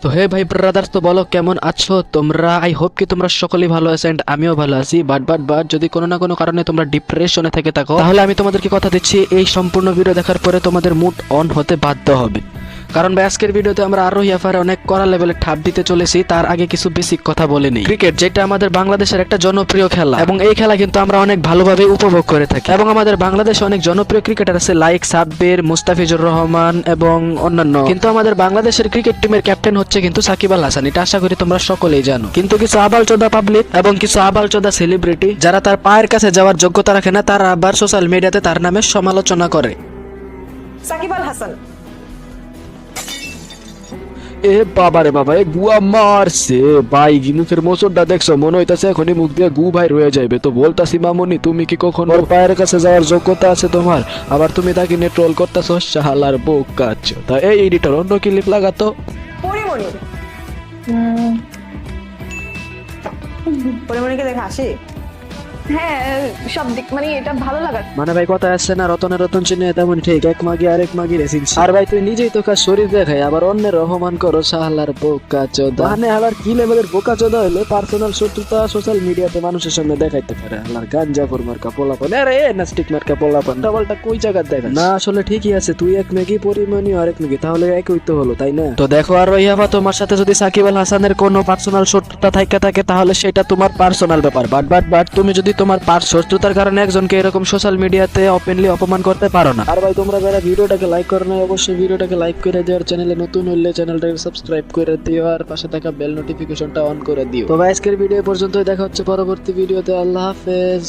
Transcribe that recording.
তো হে ভাই ব্রাদার্স, তো বলো কেমন আছো তোমরা। আই হোপ কি তোমরা সকলেই ভালো আছো এন্ড আমিও ভালো আছি। বাট যদি কোনো না কোনো কারণে তোমরা ডিপ্রেশনে থেকে থাকো, তাহলে আমি তোমাদেরকে কথা দিচ্ছি এই সম্পূর্ণ ভিডিও দেখার পরে তোমাদের মুড অন হতে বাধ্য হবে। কারণ ভাই আজকের ভিডিওতে আমরা আরো ইয়াফারে অনেক কড়া লেভেলে ঠাপ দিতে চলেছি। তার আগে কিছু বেসিক কথা বলে নিই। ক্রিকেট যেটা আমাদের বাংলাদেশের একটা জনপ্রিয় খেলা, এবং এই খেলা কিন্তু আমরা অনেক ভালোভাবে উপভোগ করে থাকি। এবং আমাদের বাংলাদেশে অনেক জনপ্রিয় ক্রিকেটার আছে লাইক সাব্বির, মুস্তাফিজুর রহমান এবং অন্যান্য। কিন্তু আমাদের বাংলাদেশের ক্রিকেট টিমের ক্যাপ্টেন হচ্ছে কিন্তু সাকিব আল হাসান। এটা আশা করি তোমরা সকলেই জানো। কিন্তু কিছু আবালচোদা পাবলিক এবং কিছু আবালচোদা সেলিব্রিটি যারা তার পায়ের কাছে যাওয়ার যোগ্যতা রাখে না, তারা আবার সোশ্যাল মিডিয়াতে তার নামে সমালোচনা করে। সাকিব আল হাসান এ বাবা রে বাবা, এ গুয়া মারছে ভাই। মুখের মোচড়টা দেখছো, মনে হইতাছে এখনই মুখ দিয়ে গু ভাই রয়ে যাবে। তো বলতাছি মামুনি, তুমি কি কখনো ওর পায়ের কাছে যাওয়ার যোগ্যতা আছে তোমার? আবার তুমি তাকে নিয়ে ট্রোল করতেছো, শালার বোক কাচ্ছ। তা এই এডিটর অন্য ক্লিপ লাগাতো। পরিমণি পরিমণিকে দেখে হাসি। হ্যাঁ, সব দিক মানে এটা ভালো লাগার। মানে ভাই কথা আসছে না, রতনে রতন চিনে তেমন ঠিক, এক মাগি আরেক মাগি রেসিনছি। আর ভাই তুই নিজেই তো কাজ শরীর দেখাই, আবার অন্যের অপমান করো, শালার বোকা চোদা। মানে আবার কি লেভেলের বোকা চোদা হইলে পার্সোনাল শত্রুতা সোশ্যাল মিডিয়াতে মানুষের সামনে দেখাইতে পারে। আল্লাহর গাঞ্জাফর মার্কা পোলাপান, আরে এ নাস্টিক মার্কা পোলাপান, ডাবলটা কই জায়গা দেখা না। আসলে ঠিকই আছে, তুই এক মেগি পরিমাণি আরেক মেগি, তাহলে একই তো হলো, তাই না? তো দেখো, আর ইয়াবা তোমার সাথে যদি সাকিব আল হাসানের কোনো পার্সোনাল শত্রুতা থাকে তাহলে সেটা তোমার পার্সোনাল ব্যাপার। বাট তুমি যদি তোমার শত্রুতার কারণে একজনকে এরকম সোশ্যাল মিডিয়াতে ওপেনলি অপমান করতে পারো না। আর ভাই তোমরা যারা ভিডিওটাকে লাইক করো না, অবশ্যই ভিডিওটাকে লাইক করে দিও। আর চ্যানেলে নতুন হলে চ্যানেলটাকে সাবস্ক্রাইব করে দিও, আর পাশে থাকা বেল নোটিফিকেশনটা অন করে দিও। তো ভাই আজকের ভিডিও পর্যন্তই, দেখা হচ্ছে পরবর্তী ভিডিওতে। আল্লাহ হাফেজ।